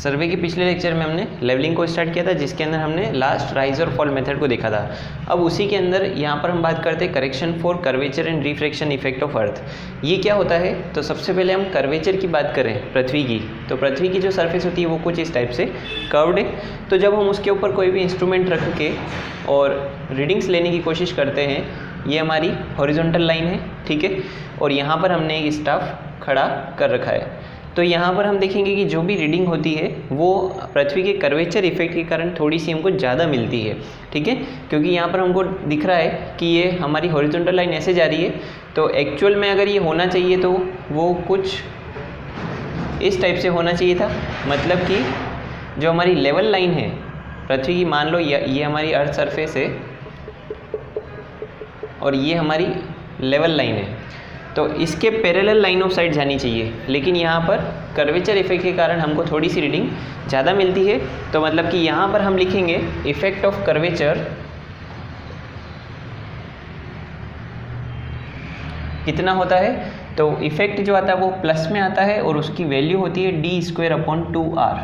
सर्वे के पिछले लेक्चर में हमने लेवलिंग को स्टार्ट किया था, जिसके अंदर हमने लास्ट राइज और फॉल मेथड को देखा था। अब उसी के अंदर यहाँ पर हम बात करते हैं correction for curvature and refraction effect of earth. ये क्या होता है? तो सबसे पहले हम कर्वेचर की बात करें पृथ्वी की, तो पृथ्वी की जो सरफेस होती है वो कुछ इस टाइप से कर्व्ड है। तो जब हम उसके ऊपर कोई भी इंस्ट्रूमेंट रख के और रीडिंग्स लेने की कोशिश करते हैं, ये हमारी हॉरिजॉन्टल लाइन है, ठीक है, और यहाँ पर हमने एक स्टाफ खड़ा कर रखा है। तो यहाँ पर हम देखेंगे कि जो भी रीडिंग होती है वो पृथ्वी के कर्वेचर इफेक्ट के कारण थोड़ी सी हमको ज़्यादा मिलती है, ठीक है, क्योंकि यहाँ पर हमको दिख रहा है कि ये हमारी हॉरिजॉन्टल लाइन ऐसे जा रही है। तो एक्चुअल में अगर ये होना चाहिए तो वो कुछ इस टाइप से होना चाहिए था, मतलब कि जो हमारी लेवल लाइन है पृथ्वी की, मान लो ये हमारी अर्थ सरफेस है और ये हमारी लेवल लाइन है, तो इसके पैरेलल लाइन ऑफ साइट जानी चाहिए। लेकिन यहाँ पर कर्वेचर इफेक्ट के कारण हमको थोड़ी सी रीडिंग ज़्यादा मिलती है। तो मतलब कि यहाँ पर हम लिखेंगे इफेक्ट ऑफ कर्वेचर कितना होता है, तो इफेक्ट जो आता है वो प्लस में आता है और उसकी वैल्यू होती है d²/2r,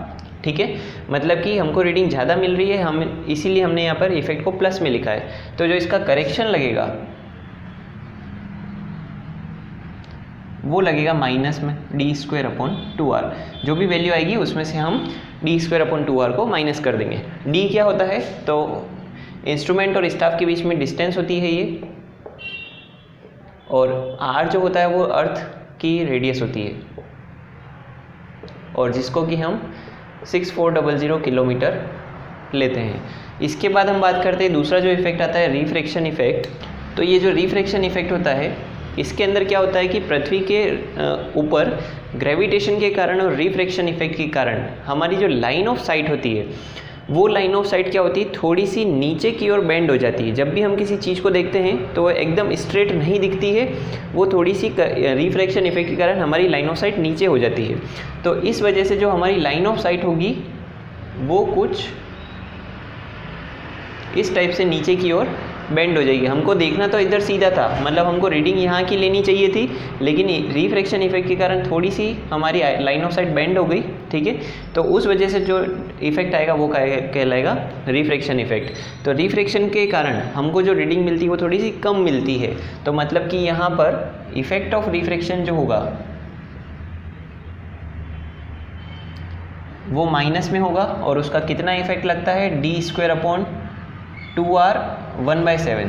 ठीक है। मतलब कि हमको रीडिंग ज़्यादा मिल रही है, हम इसीलिए हमने यहाँ पर इफेक्ट को प्लस में लिखा है। तो जो इसका करेक्शन लगेगा वो लगेगा माइनस में d²/2r। जो भी वैल्यू आएगी उसमें से हम d²/2r को माइनस कर देंगे। d क्या होता है? तो इंस्ट्रूमेंट और स्टाफ के बीच में डिस्टेंस होती है ये, और r जो होता है वो अर्थ की रेडियस होती है, और जिसको कि हम 6400 किलोमीटर लेते हैं। इसके बाद हम बात करते हैं दूसरा जो इफेक्ट आता है रिफ्रैक्शन इफेक्ट। तो ये जो रिफ्रैक्शन इफेक्ट होता है इसके अंदर क्या होता है कि पृथ्वी के ऊपर ग्रेविटेशन के कारण और रिफ्रैक्शन इफेक्ट के कारण हमारी जो लाइन ऑफ साइट होती है वो लाइन ऑफ साइट क्या होती है, थोड़ी सी नीचे की ओर बेंड हो जाती है। जब भी हम किसी चीज़ को देखते हैं तो वो एकदम स्ट्रेट नहीं दिखती है, वो थोड़ी सी रिफ्रैक्शन इफेक्ट के कारण हमारी लाइन ऑफ साइट नीचे हो जाती है। तो इस वजह से जो हमारी लाइन ऑफ साइट होगी वो कुछ इस टाइप से नीचे की ओर बेंड हो जाएगी। हमको देखना तो इधर सीधा था, मतलब हमको रीडिंग यहाँ की लेनी चाहिए थी, लेकिन रिफ्रैक्शन इफेक्ट के कारण थोड़ी सी हमारी लाइन ऑफ साइट बेंड हो गई, ठीक है। तो उस वजह से जो इफेक्ट आएगा वो कहलाएगा रिफ्रैक्शन इफेक्ट। तो रिफ्रैक्शन के कारण हमको जो रीडिंग मिलती है वो थोड़ी सी कम मिलती है। तो मतलब कि यहाँ पर इफेक्ट ऑफ रिफ्रैक्शन जो होगा वो माइनस में होगा, और उसका कितना इफेक्ट लगता है, d²/2r 1/7,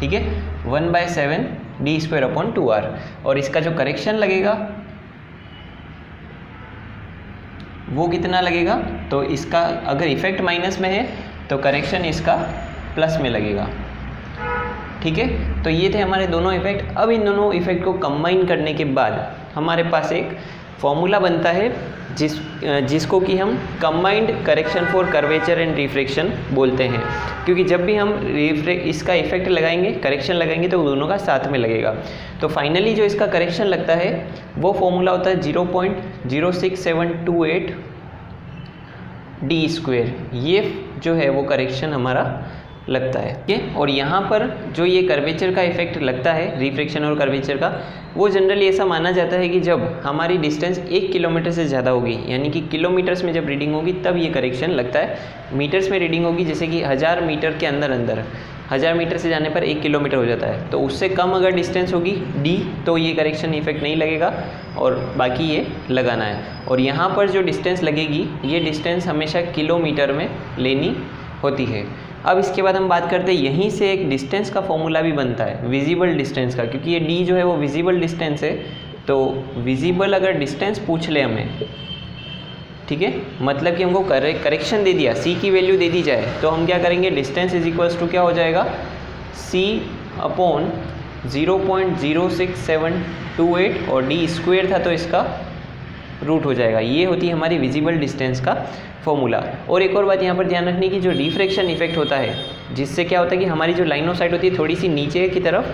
ठीक है, 1/7 d²/2r। और इसका जो करेक्शन लगेगा वो कितना लगेगा, तो इसका अगर इफेक्ट माइनस में है तो करेक्शन इसका प्लस में लगेगा, ठीक है। तो ये थे हमारे दोनों इफेक्ट। अब इन दोनों इफेक्ट को कंबाइन करने के बाद हमारे पास एक फॉर्मूला बनता है जिसको कि हम combined correction for curvature and refraction बोलते हैं, क्योंकि जब भी हम इसका इफेक्ट लगाएंगे, करेक्शन लगाएंगे, तो दोनों का साथ में लगेगा। तो फाइनली जो इसका करेक्शन लगता है वो फॉर्मूला होता है 0.06728 d²। ये जो है वो करेक्शन हमारा लगता है, ठीक है। और यहाँ पर जो ये कर्वेचर का इफेक्ट लगता है, रिफ्रैक्शन और कर्वेचर का, वो जनरली ऐसा माना जाता है कि जब हमारी डिस्टेंस 1 किलोमीटर से ज़्यादा होगी, यानी कि किलोमीटर्स में जब रीडिंग होगी तब ये करेक्शन लगता है। मीटर्स में रीडिंग होगी, जैसे कि 1000 मीटर के अंदर 1000 मीटर से जाने पर 1 किलोमीटर हो जाता है, तो उससे कम अगर डिस्टेंस होगी d, तो ये करेक्शन इफेक्ट नहीं लगेगा, और बाकी ये लगाना है। और यहाँ पर जो डिस्टेंस लगेगी ये डिस्टेंस हमेशा किलोमीटर में लेनी होती है। अब इसके बाद हम बात करते हैं, यहीं से एक डिस्टेंस का फॉर्मूला भी बनता है, विजिबल डिस्टेंस का, क्योंकि ये d जो है वो विजिबल डिस्टेंस है। तो विजिबल अगर डिस्टेंस पूछ ले हमें, ठीक है, मतलब कि हमको करेक्शन दे दिया, c की वैल्यू दे दी जाए, तो हम क्या करेंगे, डिस्टेंस इज इक्वल्स टू क्या हो जाएगा, c/0.06728, और d² था तो इसका रूट हो जाएगा। ये होती है हमारी विजिबल डिस्टेंस का फॉर्मूला। और एक और बात यहाँ पर ध्यान रखने की, जो रिफ्रैक्शन इफेक्ट होता है जिससे क्या होता है कि हमारी जो लाइन ऑफ साइट होती है थोड़ी सी नीचे की तरफ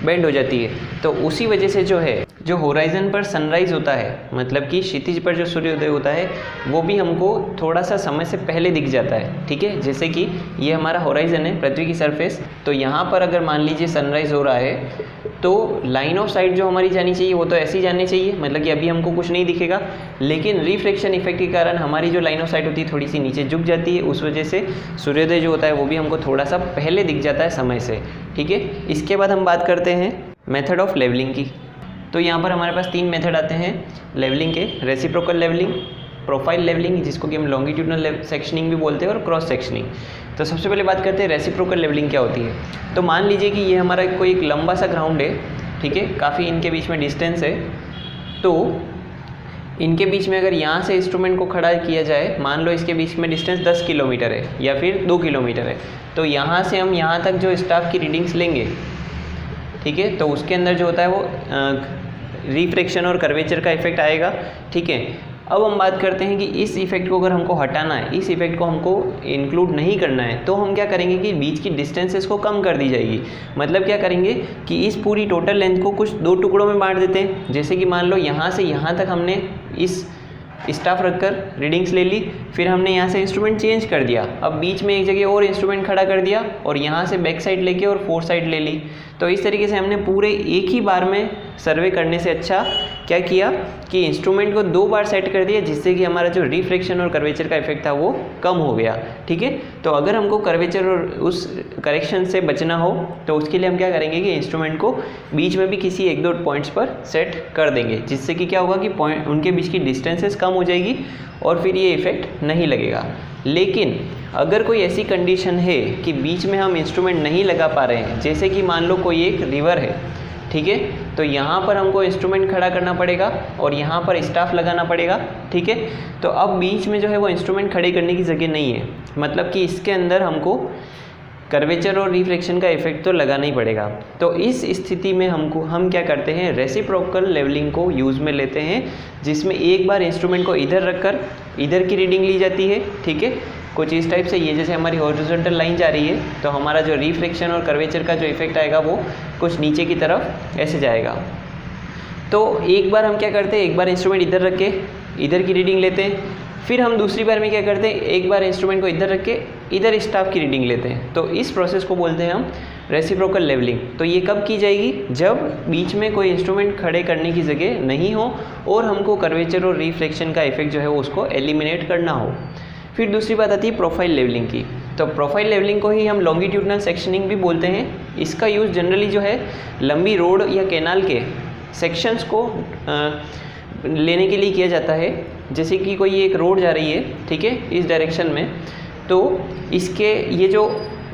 बेंड हो जाती है, तो उसी वजह से जो है जो होराइजन पर सनराइज होता है, मतलब कि क्षितिज पर जो सूर्योदय होता है, वो भी हमको थोड़ा सा समय से पहले दिख जाता है, ठीक है। जैसे कि ये हमारा होराइजन है, पृथ्वी की सरफेस, तो यहाँ पर अगर मान लीजिए सनराइज हो रहा है तो लाइन ऑफ साइट जो हमारी जानी चाहिए वो तो ऐसी जानी चाहिए, मतलब कि अभी हमको कुछ नहीं दिखेगा, लेकिन रिफ्लेक्शन इफेक्ट के कारण हमारी जो लाइन ऑफ साइट होती है थोड़ी सी नीचे झुक जाती है, उस वजह से सूर्योदय जो होता है वो भी हमको थोड़ा सा पहले दिख जाता है समय से, ठीक है। इसके बाद हम बात करते हैं मेथड ऑफ लेवलिंग की। तो यहाँ पर हमारे पास 3 मेथड आते हैं लेवलिंग के, रेसिप्रोकल लेवलिंग, प्रोफाइल लेवलिंग जिसको कि हम लॉन्गिट्यूडनल सेक्शनिंग भी बोलते हैं, और क्रॉस सेक्शनिंग। तो सबसे पहले बात करते हैं रेसिप्रोकल लेवलिंग क्या होती है। तो मान लीजिए कि ये हमारा कोई एक लंबा सा ग्राउंड है, ठीक है, काफ़ी इनके बीच में डिस्टेंस है, तो इनके बीच में अगर यहाँ से इंस्ट्रूमेंट को खड़ा किया जाए, मान लो इसके बीच में डिस्टेंस 10 किलोमीटर है या फिर 2 किलोमीटर है, तो यहाँ से हम यहाँ तक जो स्टाफ की रीडिंग्स लेंगे, ठीक है, तो उसके अंदर जो होता है वो रिफ्रैक्शन और कर्वेचर का इफेक्ट आएगा, ठीक है। अब हम बात करते हैं कि इस इफेक्ट को अगर हमको हटाना है, इस इफेक्ट को हमको इंक्लूड नहीं करना है, तो हम क्या करेंगे कि बीच की डिस्टेंसेस को कम कर दी जाएगी। मतलब क्या करेंगे कि इस पूरी टोटल लेंथ को कुछ 2 टुकड़ों में बांट देते हैं। जैसे कि मान लो यहाँ से यहाँ तक हमने इस स्टाफ रखकर रीडिंग्स ले ली, फिर हमने यहाँ से इंस्ट्रूमेंट चेंज कर दिया, अब बीच में एक जगह और इंस्ट्रूमेंट खड़ा कर दिया और यहाँ से बैक साइड लेके और फोर साइड ले ली। तो इस तरीके से हमने पूरे एक ही बार में सर्वे करने से अच्छा क्या किया कि इंस्ट्रूमेंट को 2 बार सेट कर दिया, जिससे कि हमारा जो रिफ्रैक्शन और कर्वेचर का इफेक्ट था वो कम हो गया, ठीक है। तो अगर हमको कर्वेचर और उस करेक्शन से बचना हो तो उसके लिए हम क्या करेंगे कि इंस्ट्रूमेंट को बीच में भी किसी 1-2 पॉइंट्स पर सेट कर देंगे, जिससे कि क्या होगा कि पॉइंट उनके बीच की डिस्टेंसेस कम हो जाएगी और फिर ये इफेक्ट नहीं लगेगा। लेकिन अगर कोई ऐसी कंडीशन है कि बीच में हम इंस्ट्रूमेंट नहीं लगा पा रहे हैं, जैसे कि मान लो कोई एक रिवर है, ठीक है, तो यहाँ पर हमको इंस्ट्रूमेंट खड़ा करना पड़ेगा और यहाँ पर स्टाफ लगाना पड़ेगा, ठीक है। तो अब बीच में जो है वो इंस्ट्रूमेंट खड़े करने की जगह नहीं है, मतलब कि इसके अंदर हमको कर्वेचर और रिफ्लेक्शन का इफेक्ट तो लगाना ही पड़ेगा। तो इस स्थिति में हम क्या करते हैं, रेसिप्रोकल लेवलिंग को यूज़ में लेते हैं, जिसमें एक बार इंस्ट्रूमेंट को इधर रखकर इधर की रीडिंग ली जाती है, ठीक है, कुछ इस टाइप से। ये जैसे हमारी हॉरिजॉन्टल लाइन जा रही है तो हमारा जो रिफ्लेक्शन और कर्वेचर का जो इफेक्ट आएगा वो कुछ नीचे की तरफ ऐसे जाएगा। तो एक बार हम क्या करते हैं, एक बार इंस्ट्रूमेंट इधर रख के इधर की रीडिंग लेते हैं, फिर हम दूसरी बार में क्या करते हैं, एक बार इंस्ट्रूमेंट को इधर रख के इधर स्टाफ की रीडिंग लेते हैं। तो इस प्रोसेस को बोलते हैं हम रेसिप्रोकल लेवलिंग। तो ये कब की जाएगी, जब बीच में कोई इंस्ट्रूमेंट खड़े करने की जगह नहीं हो और हमको कर्वेचर और रिफ्लेक्शन का इफेक्ट जो है वो उसको एलिमिनेट करना हो। फिर दूसरी बात आती है प्रोफाइल लेवलिंग की। तो प्रोफाइल लेवलिंग को ही हम लॉन्गिट्यूडनल सेक्शनिंग भी बोलते हैं। इसका यूज़ जनरली जो है लंबी रोड या कैनाल के सेक्शंस को लेने के लिए किया जाता है। जैसे कि कोई एक रोड जा रही है, ठीक है, इस डायरेक्शन में, तो इसके ये जो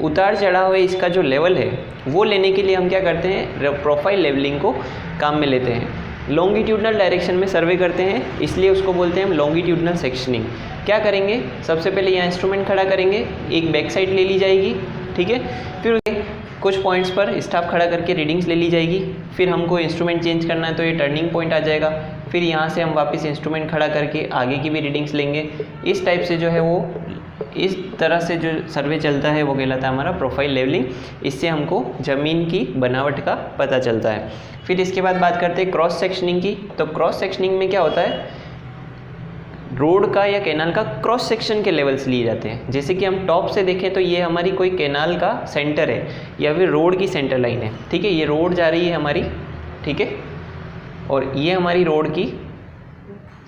उतार चढ़ाव है, इसका जो लेवल है वो लेने के लिए हम क्या करते हैं, प्रोफाइल लेवलिंग को काम में लेते हैं। लॉन्गिट्यूडनल डायरेक्शन में सर्वे करते हैं, इसलिए उसको बोलते हैं हम लॉन्गिट्यूडनल सेक्शनिंग। क्या करेंगे, सबसे पहले यहाँ इंस्ट्रूमेंट खड़ा करेंगे, एक बैक साइड ले ली जाएगी, ठीक है, फिर कुछ पॉइंट्स पर स्टाफ खड़ा करके रीडिंग्स ले ली जाएगी। फिर हमको इंस्ट्रूमेंट चेंज करना है तो ये टर्निंग पॉइंट आ जाएगा, फिर यहाँ से हम वापस इंस्ट्रूमेंट खड़ा करके आगे की भी रीडिंग्स लेंगे। इस टाइप से जो है वो इस तरह से जो सर्वे चलता है वो कहलाता है हमारा प्रोफाइल लेवलिंग। इससे हमको ज़मीन की बनावट का पता चलता है। फिर इसके बाद बात करते हैं क्रॉस सेक्शनिंग की। तो क्रॉस सेक्शनिंग में क्या होता है, रोड का या कैनाल का क्रॉस सेक्शन के लेवल्स लिए जाते हैं। जैसे कि हम टॉप से देखें तो ये हमारी कोई कैनाल का सेंटर है या फिर रोड की सेंटर लाइन है, ठीक है, ये रोड जा रही है हमारी, ठीक है, और ये हमारी रोड की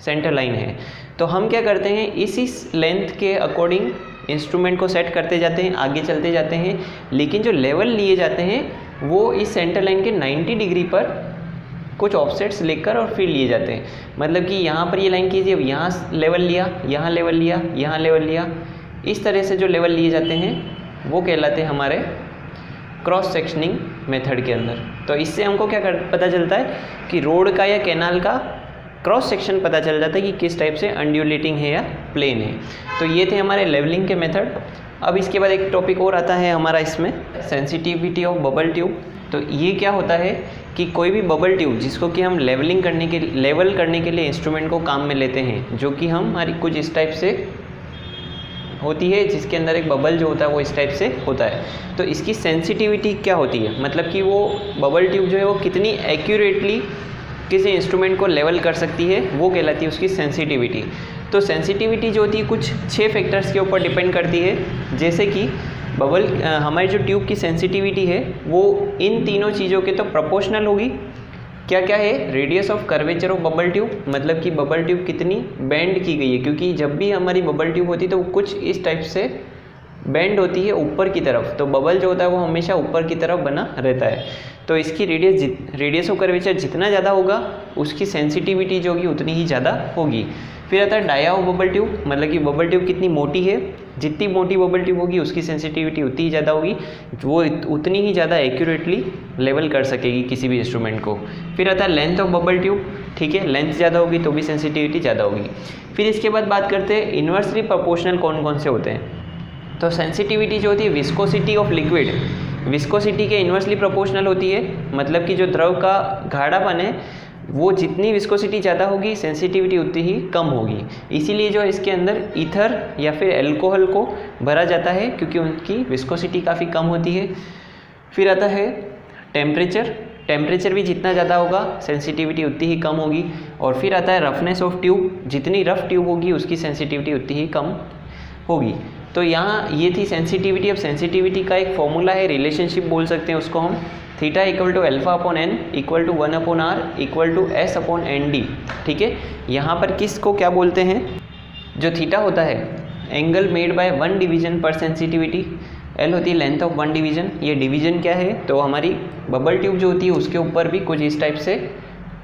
सेंटर लाइन है। तो हम क्या करते हैं, इसी लेंथ के अकॉर्डिंग इंस्ट्रूमेंट को सेट करते जाते हैं, आगे चलते जाते हैं, लेकिन जो लेवल लिए जाते हैं वो इस सेंटर लाइन के 90 डिग्री पर कुछ ऑफसेट्स लेकर और फिर लिए जाते हैं। मतलब कि यहाँ पर ये लाइन कीजिए, अब यहाँ लेवल लिया, यहाँ लेवल लिया, यहाँ लेवल लिया, इस तरह से जो लेवल लिए जाते हैं वो कहलाते हैं हमारे क्रॉस सेक्शनिंग मेथड के अंदर। तो इससे हमको क्या पता चलता है कि रोड का या कैनाल का क्रॉस सेक्शन पता चल जाता है कि किस टाइप से अंड्यूलेटिंग है या प्लेन है। तो ये थे हमारे लेवलिंग के मेथड। अब इसके बाद एक टॉपिक और आता है हमारा इसमें, सेंसिटिविटी ऑफ बबल ट्यूब। तो ये क्या होता है कि कोई भी बबल ट्यूब जिसको कि हम लेवल करने के लिए इंस्ट्रूमेंट को काम में लेते हैं, जो कि हमारी कुछ इस टाइप से होती है, जिसके अंदर एक बबल जो होता है वो इस टाइप से होता है। तो इसकी सेंसिटिविटी क्या होती है, मतलब कि वो बबल ट्यूब जो है वो कितनी एक्यूरेटली किसी इंस्ट्रूमेंट को लेवल कर सकती है, वो कहलाती है उसकी सेंसिटिविटी। तो सेंसिटिविटी जो होती है कुछ 6 फैक्टर्स के ऊपर डिपेंड करती है। जैसे कि बबल हमारी जो ट्यूब की सेंसिटिविटी है वो इन तीनों चीज़ों के तो प्रोपोर्शनल होगी। क्या क्या है? Radius of curvature of bubble tube, मतलब कि बबल ट्यूब कितनी बेंड की गई है, क्योंकि जब भी हमारी बबल ट्यूब होती है तो वो कुछ इस टाइप से बेंड होती है ऊपर की तरफ, तो बबल जो होता है वो हमेशा ऊपर की तरफ बना रहता है। तो इसकी रेडियस ऑफ कर्वेचर जितना ज़्यादा होगा उसकी सेंसिटिविटी जो होगी उतनी ही ज़्यादा होगी। फिर आता है डाया ऑफ बबल ट्यूब, मतलब कि बबल ट्यूब कितनी मोटी है, जितनी मोटी बबल ट्यूब होगी उसकी सेंसिटिविटी उतनी ही ज़्यादा होगी, वो उतनी ही ज़्यादा एक्यूरेटली लेवल कर सकेगी किसी भी इंस्ट्रूमेंट को। फिर आता है लेंथ ऑफ बबल ट्यूब, ठीक है, लेंथ ज़्यादा होगी तो भी सेंसिटिविटी ज़्यादा होगी। फिर इसके बाद बात करते हैं इन्वर्सली प्रोपोर्शनल कौन कौन से होते हैं। तो सेंसिटिविटी जो होती है विस्कोसिटी ऑफ लिक्विड, विस्कोसिटी के इन्वर्सली प्रोपोर्शनल होती है, मतलब कि जो द्रव का गाढ़ापन है वो जितनी विस्कोसिटी ज़्यादा होगी सेंसिटिविटी उतनी ही कम होगी। इसीलिए जो इसके अंदर ईथर या फिर अल्कोहल को भरा जाता है क्योंकि उनकी विस्कोसिटी काफ़ी कम होती है। फिर आता है टेम्परेचर, टेम्परेचर भी जितना ज़्यादा होगा सेंसिटिविटी उतनी ही कम होगी। और फिर आता है रफनेस ऑफ ट्यूब, जितनी रफ ट्यूब होगी उसकी सेंसिटिविटी उतनी ही कम होगी। तो यहाँ ये थी सेंसिटिविटी। अब सेंसिटिविटी का एक फॉर्मूला है, रिलेशनशिप बोल सकते हैं उसको हम, theta equal to alpha upon N equal to 1/r equal to S upon N D. ठीक है, यहाँ पर किस को क्या बोलते हैं, जो थीटा होता है एंगल मेड बाय 1 डिवीजन पर सेंसिटिविटी, एल होती है लेंथ ऑफ 1 डिवीजन। ये डिवीजन क्या है, तो हमारी बबल ट्यूब जो होती है उसके ऊपर भी कुछ इस टाइप से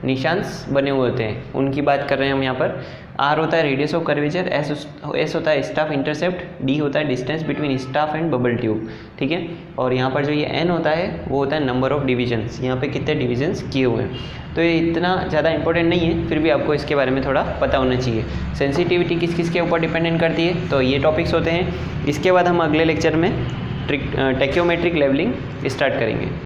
निशांस बने हुए होते हैं, उनकी बात कर रहे हैं हम यहाँ पर। आर होता है रेडियस ऑफ कर्वेचर, एस होता है स्टाफ इंटरसेप्ट, डी होता है distance between staff and bubble tube. ठीक है, और यहाँ पर जो ये एन होता है वो होता है नंबर ऑफ डिविजन्स, यहाँ पे कितने डिविजन्स किए हुए हैं। तो ये इतना ज़्यादा इंपॉर्टेंट नहीं है, फिर भी आपको इसके बारे में थोड़ा पता होना चाहिए। सेंसिटिविटी किस किस के ऊपर डिपेंडेंट करती है, तो ये टॉपिक्स होते हैं। इसके बाद हम अगले लेक्चर में टेक्योमेट्रिक लेवलिंग स्टार्ट करेंगे।